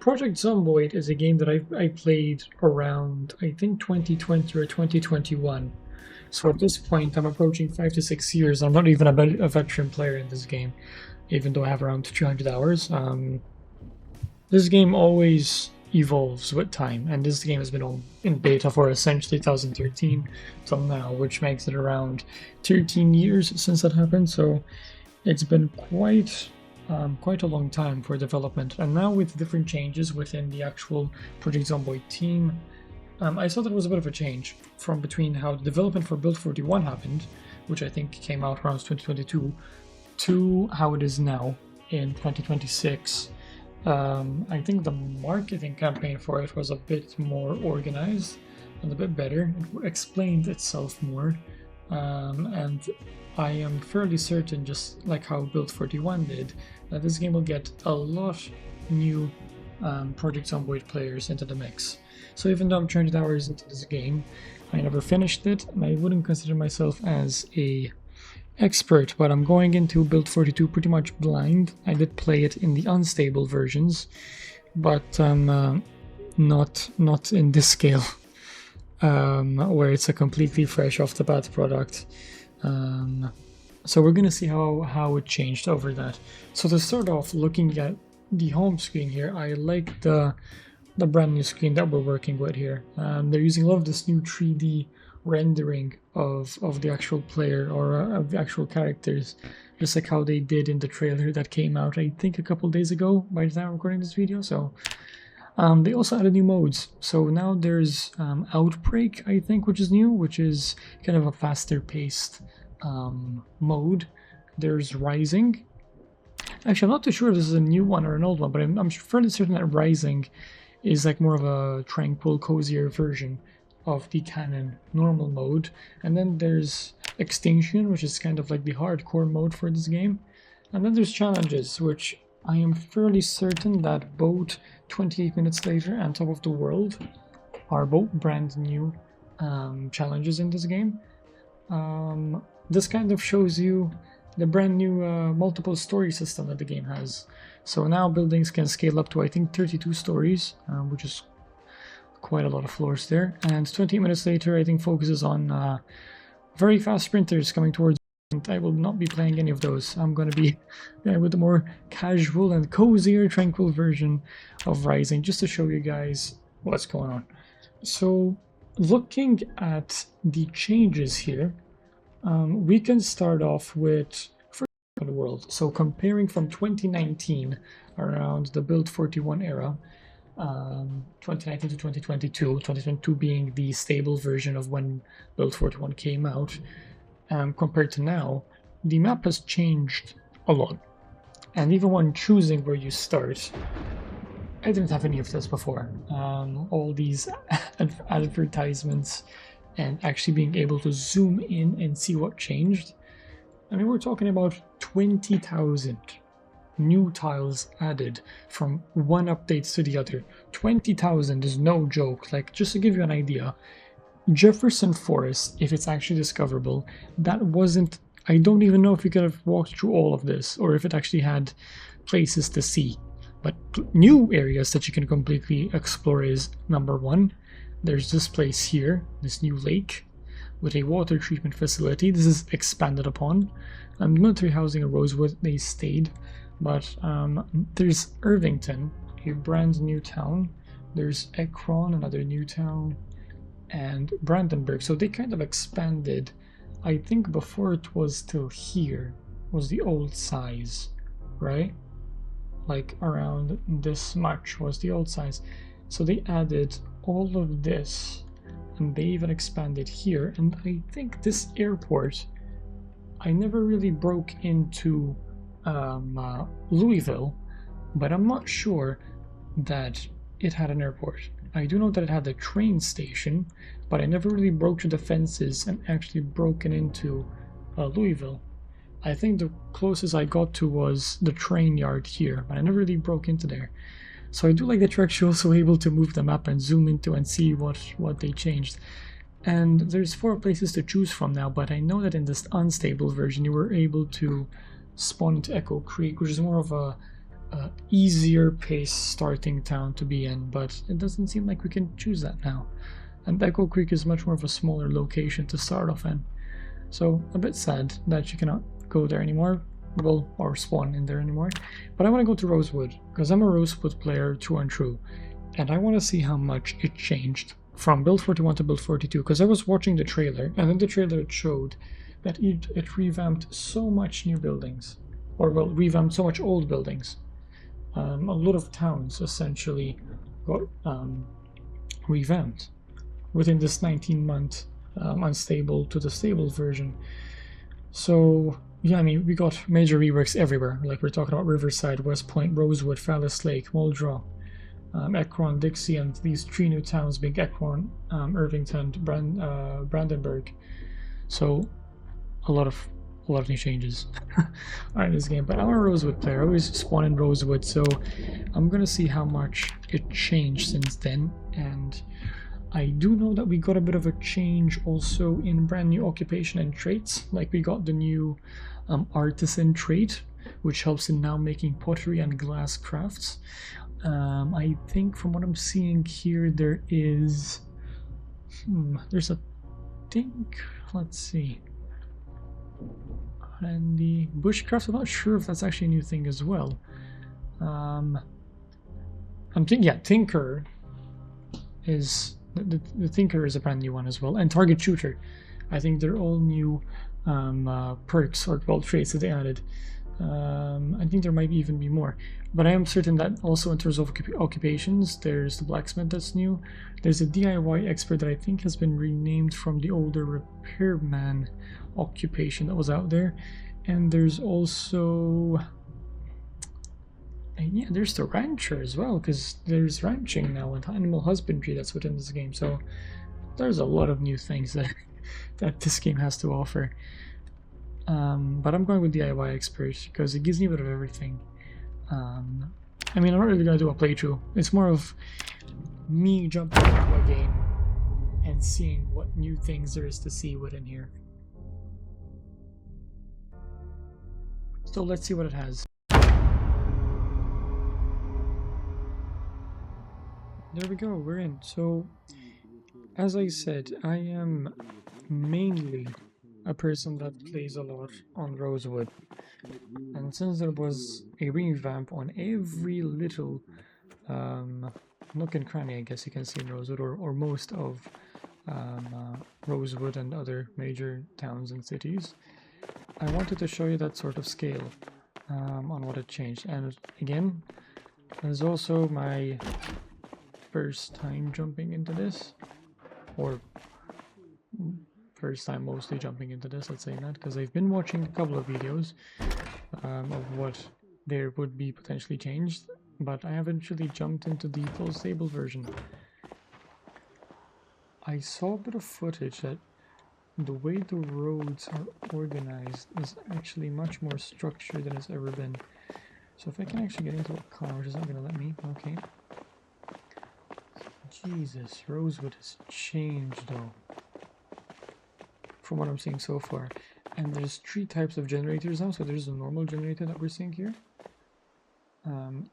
Project Zomboid is a game that I played around, I think, 2020 or 2021. So at this point, I'm approaching 5 to 6 years. I'm not even a veteran player in this game, even though I have around 200 hours. This game always evolves with time, and this game has been in beta for essentially 2013 till now, which makes it around 13 years since that happened. So it's been quite a long time for development, and now with different changes within the actual Project Zomboid team, I saw that it was a bit of a change from between how the development for Build 41 happened, which I think came out around 2022, to how it is now in 2026. I think the marketing campaign for it was a bit more organized and a bit better. It explained itself more, and I am fairly certain, just like how Build 41 did, that this game will get a lot new Project Zomboid players into the mix. So even though I'm 200 hours into this game, I never finished it, and I wouldn't consider myself as a expert, but I'm going into Build 42 pretty much blind. I did play it in the unstable versions, but not in this scale, where it's a completely fresh off the bat product. So we're gonna see how it changed over that. So to start off, looking at the home screen here, I like the brand new screen that we're working with here. They're using a lot of this new 3D rendering of the actual player, or of the actual characters, just like how they did in the trailer that came out, I think, a couple days ago by the time I'm recording this video. So they also added new modes. So now there's Outbreak, I think, which is new, which is kind of a faster paced mode. There's Rising. Actually, I'm not too sure if this is a new one or an old one, but I'm fairly certain that Rising is like more of a tranquil, cozier version of the canon normal mode. And then there's Extinction, which is kind of like the hardcore mode for this game. And then there's Challenges, which I am fairly certain that both 28 Minutes Later and Top of the World are both brand new challenges in this game. This kind of shows you the brand new multiple story system that the game has. So now buildings can scale up to, I think, 32 stories, which is quite a lot of floors there. And 20 minutes later, I think, focuses on very fast sprinters coming towards. And I will not be playing any of those. I'm going to be with a more casual and cozier, tranquil version of Rising, just to show you guys what's going on. So looking at the changes here, we can start off with the world. So comparing from 2019, around the Build 41 era, 2019 to 2022 being the stable version of when Build 41 came out, compared to now, the map has changed a lot. And even when choosing where you start, I didn't have any of this before. All these advertisements and actually being able to zoom in and see what changed. I mean, we're talking about 20,000 new tiles added from one update to the other. 20,000 is no joke. Like, just to give you an idea, Jefferson Forest, if it's actually discoverable, that wasn't... I don't even know if we could have walked through all of this, or if it actually had places to see. But new areas that you can completely explore is, number one, there's this place here, this new lake, with a water treatment facility. This is expanded upon. Military housing in Rosewood, they stayed. But there's Irvington, a brand new town. There's Ekron, another new town. And Brandenburg. So they kind of expanded. I think before it was still here, was the old size, right? Like around this much was the old size. So they added all of this, and they even expanded here. And I think this airport, I never really broke into Louisville, but I'm not sure that it had an airport. I do know that it had a train station, but I never really broke through the fences and actually broken into Louisville. I think the closest I got to was the train yard here, but I never really broke into there. So I do like that you're actually also able to move the map and zoom into and see what they changed. And there's 4 places to choose from now, but I know that in this unstable version you were able to spawn into Echo Creek, which is more of a easier pace starting town to be in, but it doesn't seem like we can choose that now. And Echo Creek is much more of a smaller location to start off in. So a bit sad that you cannot go there anymore, well, or spawn in there anymore. But I want to go to Rosewood, because I'm a Rosewood player true and true. And I want to see how much it changed from build 41 to build 42, because I was watching the trailer, and in the trailer it showed that it revamped so much new buildings, or well, revamped so much old buildings. A lot of towns essentially got revamped within this 19-month unstable to the stable version. So yeah, I mean, we got major reworks everywhere. Like we're talking about Riverside, West Point, Rosewood, Fallis Lake, Muldrow, Ekron, Dixie, and these 3 new towns being Ekron, Irvington, Brandenburg. So a lot of new changes in this game. But I'm a Rosewood player. I always spawn in Rosewood, so I'm gonna see how much it changed since then. And I do know that we got a bit of a change also in brand new occupation and traits. Like we got the new artisan trait, which helps in now making pottery and glass crafts. I think from what I'm seeing here, there is there's a think, let's see, and the bushcraft, I'm not sure if that's actually a new thing as well. I'm thinking, yeah, Tinker is the Tinker is a brand new one as well, and Target Shooter. I think they're all new perks or well traits that they added. I think there might even be more, but I am certain that also in terms of occupations, there's the blacksmith that's new. There's a DIY expert that I think has been renamed from the older repairman occupation that was out there, and there's also yeah, there's the rancher as well, because there's ranching now and animal husbandry that's within this game. So there's a lot of new things that that this game has to offer. But I'm going with DIY expert because it gives me a bit of everything. I mean, I'm not really going to do a playthrough. It's more of me jumping into a game and seeing what new things there is to see within here. So let's see what it has. There we go, we're in. So, as I said, I am mainly a person that plays a lot on Rosewood, and since there was a revamp on every little nook and cranny, I guess you can see in Rosewood, or most of Rosewood and other major towns and cities, I wanted to show you that sort of scale on what had changed. And again, there's also my first time jumping into this, or first time mostly jumping into this, let's say that, because I've been watching a couple of videos of what there would be potentially changed, but I haven't really jumped into the full stable version. I saw a bit of footage that the way the roads are organized is actually much more structured than it's ever been. So if I can actually get into a car, which is not going to let me, okay. Jesus, Rosewood has changed though, from what I'm seeing so far. And there's 3 types of generators now, so there's a normal generator that we're seeing here.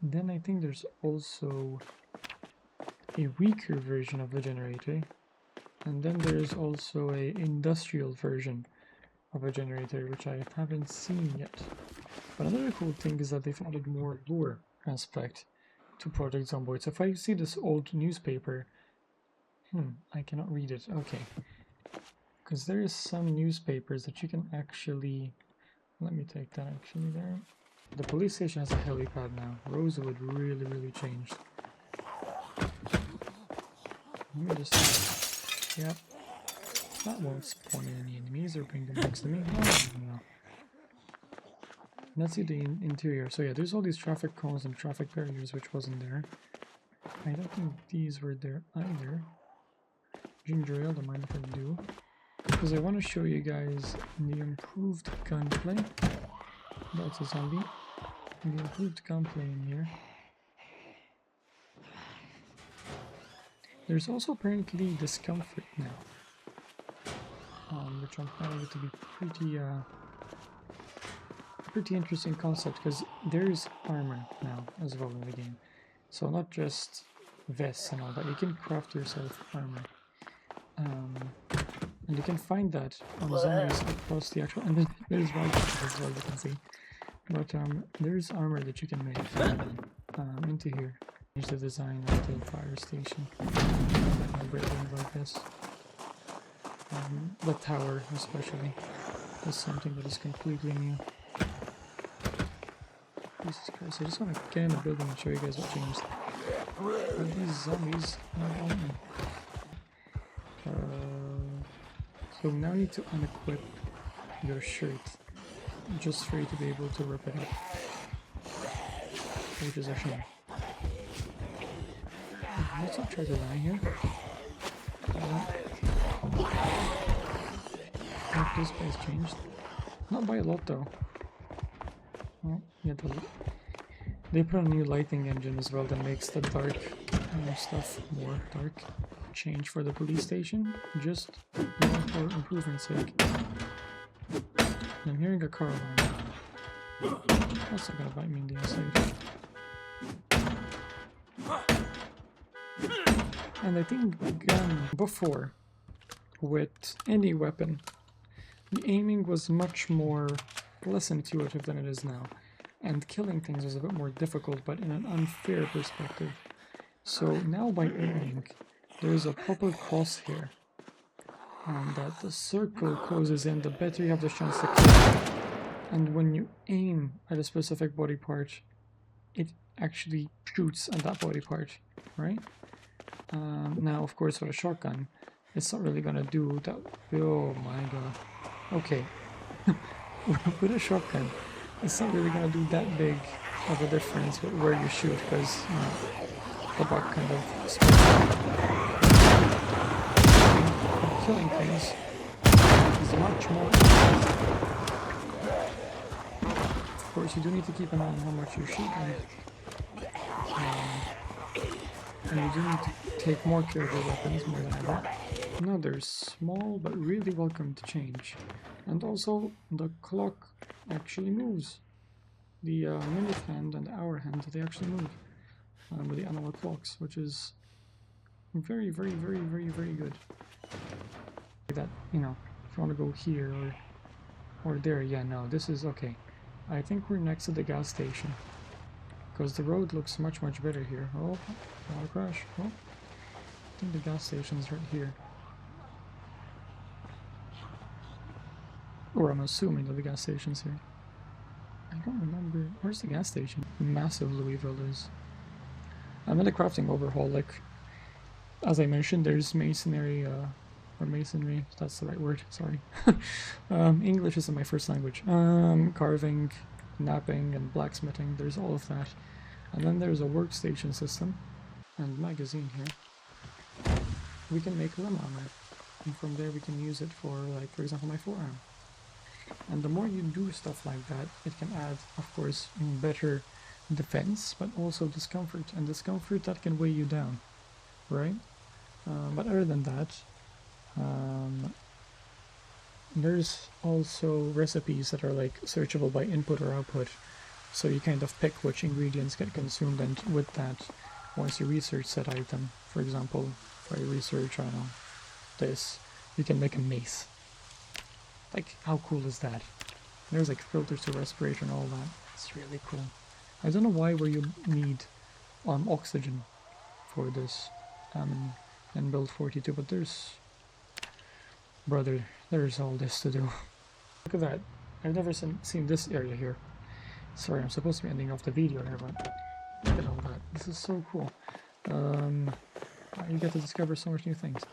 Then I think there's also a weaker version of the generator. And then there's also a industrial version of a generator, which I haven't seen yet. But another cool thing is that they've added more lore aspect to Project Zomboid. So if I see this old newspaper, I cannot read it. Okay, because there is some newspapers that you can actually. Let me take that actually there. The police station has a helipad now. Rosewood really changed. Let me just. Yep. That won't spawn any enemies or bring them next to me. No. Let's see the interior. So yeah, there's all these traffic cones and traffic barriers, which wasn't there. I don't think these were there either. Ginger ale, don't mind if I do. Because I want to show you guys the improved gunplay. That's a zombie. The improved gunplay in here. There's also apparently discomfort now, which I'm finding it to be pretty interesting concept, because there's armor now as well in the game. So not just vests and all that, you can craft yourself armor. And you can find that on zombies across the actual, and there's rifles as well, you can see. But there's armor that you can make into here. Change the design of the fire station. Buildings like this. The tower especially is something that is completely new. Jesus Christ, I just want to get in the building and show you guys what changed. Are these zombies not on me? So now you need to unequip your shirt just for you to be able to rip it up. Which is a shame. Let's not try to die here. This place changed. Not by a lot though. Well, yeah, they put a new lighting engine as well that makes the dark stuff more dark. Change for the police station, just for improvement's sake. I'm hearing a car alarm. That's not gonna bite me in the inside. And I think before, with any weapon, the aiming was much less intuitive than it is now, and killing things was a bit more difficult, but in an unfair perspective. So now by aiming, there's a proper crosshair, and that the circle closes in, the better you have the chance to kill. And when you aim at a specific body part, it actually shoots at that body part, right? Now, of course, with a shotgun, it's not really gonna do that. Oh my god. Okay. With a shotgun, it's not really gonna do that big of a difference with where you shoot, because the buck kind of spreads out. Killing things is much more easy. Of course, you do need to keep an eye on how much you shoot, and you do need to take more care of your weapons more than ever. Now there's small but really welcomed change. And also, the clock actually moves. The minute hand and the hour hand, they actually move with the analog clocks, which is very, very, very, very, very good. That, you know, if you want to go here or there, yeah, no, this is okay. I think we're next to the gas station, because the road looks much, much better here. Oh, I'll crash. Oh, I think the gas station's right here. Or I'm assuming that the gas station's here. I don't remember. Where's the gas station? Massive Louisville is. I'm in a crafting overhaul. Like, as I mentioned, there's masonry, or masonry, if that's the right word, sorry. English isn't my first language. Carving, knapping, and blacksmithing, there's all of that. And then there's a workstation system, and magazine here. We can make limb armor, and from there we can use it for, like, for example, my forearm. And the more you do stuff like that, it can add, of course, better defense, but also discomfort, and discomfort that can weigh you down, right? But other than that, there's also recipes that are like searchable by input or output, so you kind of pick which ingredients get consumed, and with that, once you research said item, for example, if I research, I don't know, this, you can make a mace. Like, how cool is that? There's like filters to respirator and all that. It's really cool. I don't know why where you need oxygen for this in build 42, but there's all this to do. Look at that. I've never seen this area here. Sorry, I'm supposed to be ending off the video here, but look at all that. This is so cool. You get to discover so much new things.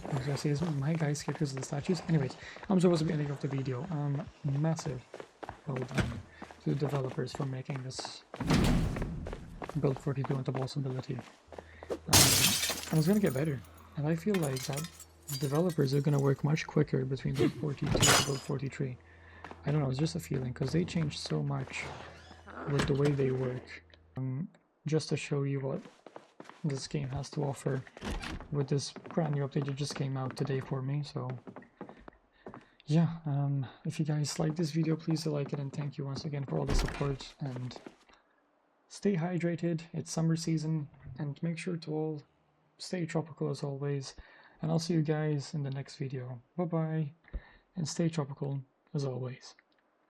I was gonna say, is my guy scared because of the statues? Anyways, I'm supposed to be ending off the video. Massive well done to the developers for making this build 42 into possibility. And it's gonna get better, and I feel like that developers are gonna work much quicker between build 42 and build 43. I don't know, it's just a feeling, because they changed so much with the way they work. Just to show you what this game has to offer with this brand new update that just came out today for me, so yeah, if you guys like this video, please do like it, and thank you once again for all the support, and stay hydrated. It's summer season, and make sure to all stay tropical as always, and I'll see you guys in the next video. Bye bye, and stay tropical as always.